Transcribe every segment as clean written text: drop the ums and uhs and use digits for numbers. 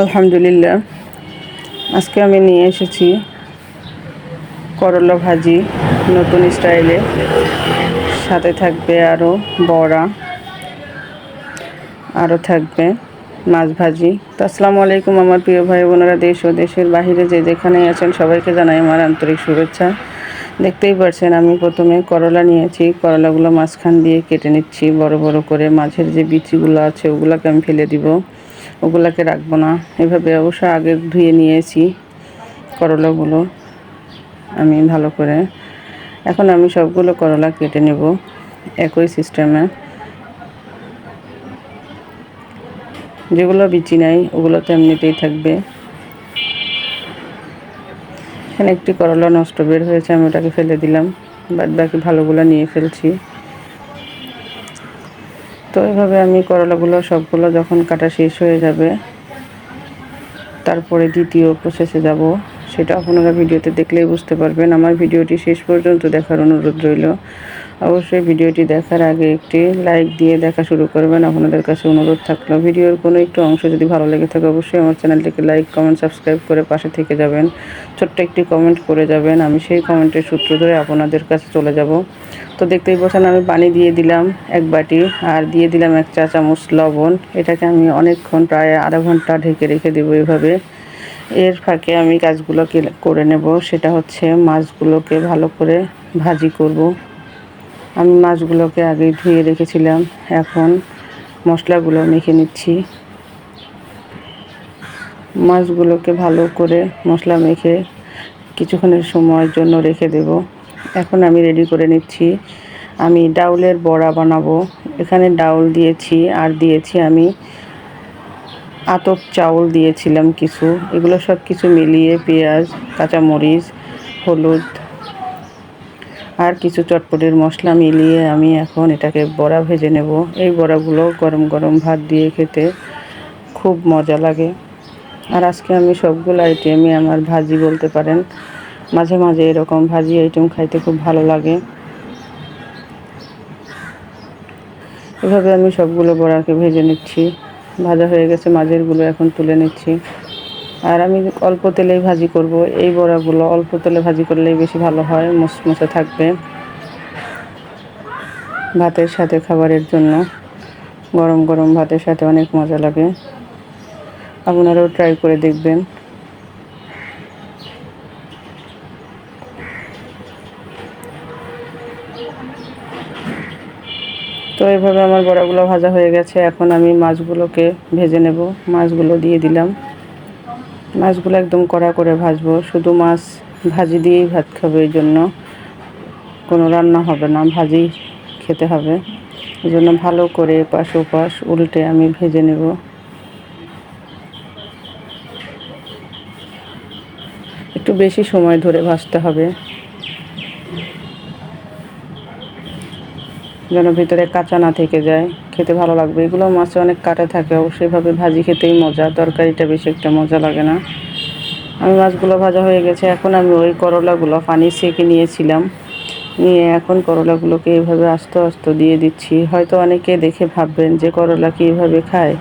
আলহামদুলিল্লাহ, আজকে আমি নিয়ে এসেছি করলা ভাজি নতুন স্টাইলে। সাথে থাকবে আরও বড়া, আরও থাকবে মাছ ভাজি। তো আসসালামু আলাইকুম আমার প্রিয় ভাই বোনেরা, দেশ ও দেশের বাহিরে যে যেখানেই আছেন সবাইকে জানাই আমার আন্তরিক শুভেচ্ছা। দেখতেই পাচ্ছেন আমি প্রথমে করলা নিয়েছি, করলাগুলো মাঝখান দিয়ে কেটে নিচ্ছি বড় বড় করে। মাঝের যে বিচিগুলো আছে ওগুলোকে আমি ফেলে দিব, ওগুলোকে রাখবো না। এভাবে অবশ্য আগে ধুয়ে নিয়েছি করলাগুলো আমি ভালো করে। এখন আমি সবগুলো করলা কেটে নেব একই সিস্টেমে। যেগুলো বিচি নাই ওগুলো তো এমনিতেই থাকবে। এখানে একটি করলা নষ্ট বের হয়েছে, আমি ওটাকে ফেলে দিলাম, বাদ বাকি ভালোগুলো নিয়ে ফেলছি। তো এভাবে আমি করলাগুলো সবগুলো যখন কাটা শেষ হয়ে যাবে তারপরে দ্বিতীয় প্রসেসে যাব। সেটা আপনারা ভিডিওতে দেখলেই বুঝতে পারবেন। আমার ভিডিওটি শেষ পর্যন্ত দেখার অনুরোধ রইল। অবশ্যই ভিডিওটি দেখার আগে একটি লাইক দিয়ে দেখা শুরু করবেন। আপনাদের কাছে অনুরোধ থাকলো, ভিডিওর কোনো একটু অংশ যদি ভালো লেগে থাকে অবশ্যই আমার চ্যানেলটিকে লাইক, কমেন্ট, সাবস্ক্রাইব করে পাশে থেকে যাবেন। ছোট্ট একটি কমেন্ট করে যাবেন, আমি সেই কমেন্টের সূত্র ধরে আপনাদের কাছে চলে যাব। তো দেখতেই পাচ্ছেন আমি পানি দিয়ে দিলাম 1 বাটি, আর দিয়ে দিলাম 1 চা চামচ লবণ। এটাকে আমি অনেকক্ষণ প্রায় আধা ঘন্টা ঢেকে রেখে দেবো এভাবে। এর ফাঁকে আমি কাজগুলোকে করে নেব, সেটা হচ্ছে মাছগুলোকে ভালো করে ভাজি করব। আমি মাছগুলোকে আগে ধুয়ে রেখেছিলাম, এখন মশলাগুলো মেখে নিচ্ছি। মাছগুলোকে ভালো করে মশলা মেখে কিছুক্ষণের সময়ের জন্য রেখে দেব। এখন আমি রেডি করে নিচ্ছি, আমি ডাউলের বড়া বানাবো। এখানে ডাউল দিয়েছি, আর দিয়েছি আমি আতপ চাউল দিয়েছিলাম কিছু। এগুলো সব কিছু মিলিয়ে পেঁয়াজ, কাঁচামরিচ, হলুদ আর কিছু চটপটির মশলা মিলিয়ে আমি এখন এটাকে বড়া ভেজে নেব। এই বড়াগুলো গরম গরম ভাত দিয়ে খেতে খুব মজা লাগে। আর আজকে আমি সবগুলো আইটেমই আমার ভাজি বলতে পারেন। মাঝে মাঝে এরকম ভাজি আইটেম খাইতে খুব ভালো লাগে। এভাবে আমি সবগুলো বড়াকে ভেজে নিচ্ছি। ভাজা হয়ে গেছে মাঝেরগুলো, এখন তুলে নিচ্ছি। আর আমি অল্প তেলেই ভাজি করব। এই বড়াগুলো অল্প তেলে ভাজি করলেই বেশি ভালো হয়, মুসমুসে থাকবে ভাতের সাথে খাবারের জন্য। গরম গরম ভাতের সাথে অনেক মজা লাগে, আপনারাও ট্রাই করে দেখবেন। তো এইভাবে আমার বড়াগুলো ভাজা হয়ে গেছে, এখন আমি মাছগুলোকে ভেজে নেব। মাছগুলো দিয়ে দিলাম। মাছগুলো একদম কড়া করে ভাজবো, শুধু মাছ ভাজি দিয়েই ভাত খাবে, এই জন্য কোনো রান্না হবে না, ভাজি খেতে হবে। এই জন্য ভালো করে এপাশ ওপাশ উল্টে আমি ভেজে নেব। একটু বেশি সময় ধরে ভাজতে হবে যেন ভিতরে কাঁচা না থেকে যায়, খেতে ভালো লাগবে। এগুলো মাছে অনেক কাটা থাকে, অবশ্যইভাবে ভাজি খেতেই মজা, তরকারিটা বেশি একটা মজা লাগে না। আমি মাছগুলো ভাজা হয়ে গেছে, এখন আমি ওই করলাগুলো পানি সেঁকে নিয়েছিলাম, নিয়ে এখন করলাগুলোকে এইভাবে আস্তে আস্তে দিয়ে দিচ্ছি। হয়তো অনেকে দেখে ভাববেন যে করলা কি এইভাবে খায়,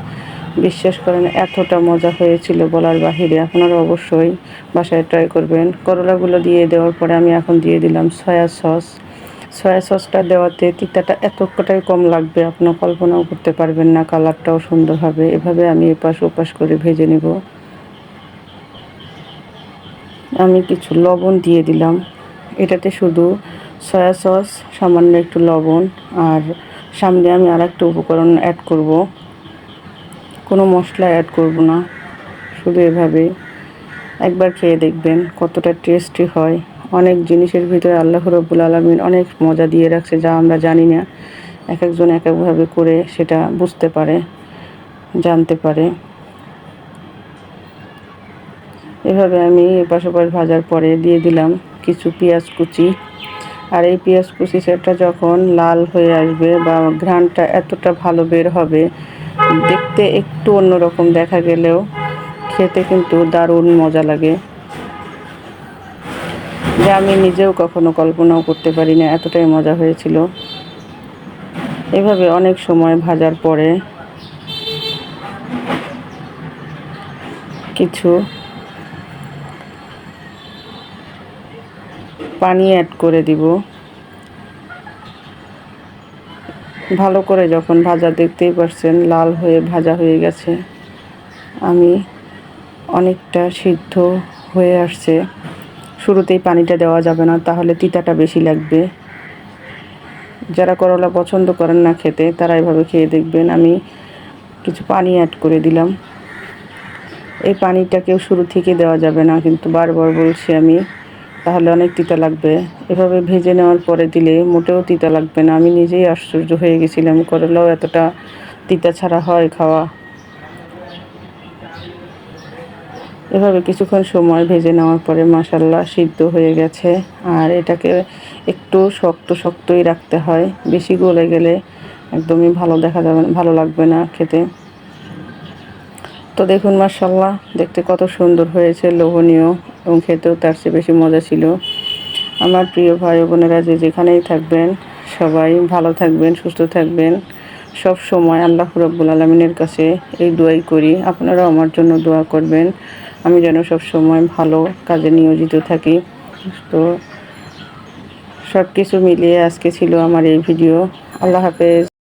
বিশ্বাস করেন এতটা মজা হয়েছিল বলার বাহিরে। আপনারা অবশ্যই বাসায় ট্রাই করবেন। করলাগুলো দিয়ে দেওয়ার পরে আমি এখন দিয়ে দিলাম সয়া সস। সয়া সসটা দেওয়াতে তিতাটা এতটাই কম লাগবে আপনারা কল্পনাও করতে পারবেন না, কালারটাও সুন্দর হবে। এভাবে আমি এপাশ ওপাশ করে ভেজে নেব। আমি কিছু লবণ দিয়ে দিলাম, এটাতে শুধু সয়া সস, সামান্য একটু লবণ, আর সামনে আমি আর একটা উপকরণ অ্যাড করব। কোনো মশলা অ্যাড করব না, শুধু এভাবে একবার খেয়ে দেখবেন কতটা টেস্টি হয়। অনেক জিনিসের ভিতরে আল্লাহ রাব্বুল আলামিন অনেক মজা দিয়ে রাখছে, যা আমরা জানি না। এক একজন এক একভাবে করে সেটা বুঝতে পারে, জানতে পারে। এভাবে আমি এপাশ ওপাশ ভাজার পরে দিয়ে দিলাম কিছু পেঁয়াজ কুচি। আর এই পেঁয়াজ কুচি সেটা যখন লাল হয়ে আসবে বা ঘ্রাণটা এতটা ভালো বের হবে, দেখতে একটু অন্যরকম দেখা গেলেও খেতে কিন্তু দারুণ মজা লাগে, যা আমি নিজেও কখনো কল্পনাও করতে পারি না, এতটাই মজা হয়েছিল। এভাবে অনেক সময় ভাজার পরে কিছু পানি অ্যাড করে দিব। ভালো করে যখন ভাজা, দেখতেই পারছেন লাল হয়ে ভাজা হয়ে গেছে, আমি অনেকটা সিদ্ধ হয়ে আসছে। শুরুতেই পানিটা দেওয়া যাবে না, তাহলে তিতাটা বেশি লাগবে। যারা করলা পছন্দ করেন না খেতে, তারা এভাবে খেয়ে দেখবেন। আমি কিছু পানি অ্যাড করে দিলাম। এই পানিটাকেও শুরু থেকে দেওয়া যাবে না, কিন্তু বারবার বলছি আমি, তাহলে অনেক তিতা লাগবে। এভাবে ভেজে নেওয়ার পরে দিলে মোটেও তিতা লাগবে না। আমি নিজেই আশ্চর্য হয়ে গেছিলাম, করলাও এতটা তিতা ছাড়া হয় খাওয়া। এভাবে কিছুক্ষণ সময় ভেজে নেওয়ার পরে মাশাআল্লাহ সিদ্ধ হয়ে গেছে। আর এটাকে একটু শক্ত শক্তই রাখতে হয়, বেশি গলে গেলে একদমই ভালো দেখা যাবে না, ভালো লাগবে না খেতে। তো দেখুন মাশাআল্লাহ দেখতে কত সুন্দর হয়েছে, লোভনীয়, এবং খেতেও তার চেয়ে বেশি মজা ছিল। আমার প্রিয় ভাই ও বোনেরা যে যেখানেই থাকবেন, সবাই ভালো থাকবেন, সুস্থ থাকবেন। সব সময় আল্লাহ রাব্বুল আলামিনের কাছে এই দোয়াই করি, আপনারাও আমার জন্য দোয়া করবেন, আমি যেন সব সময় ভালো কাজে নিয়োজিত থাকি। তো সব কিছু মিলিয়ে আজকে ছিল আমার এই ভিডিও। আল্লাহ হাফেজ।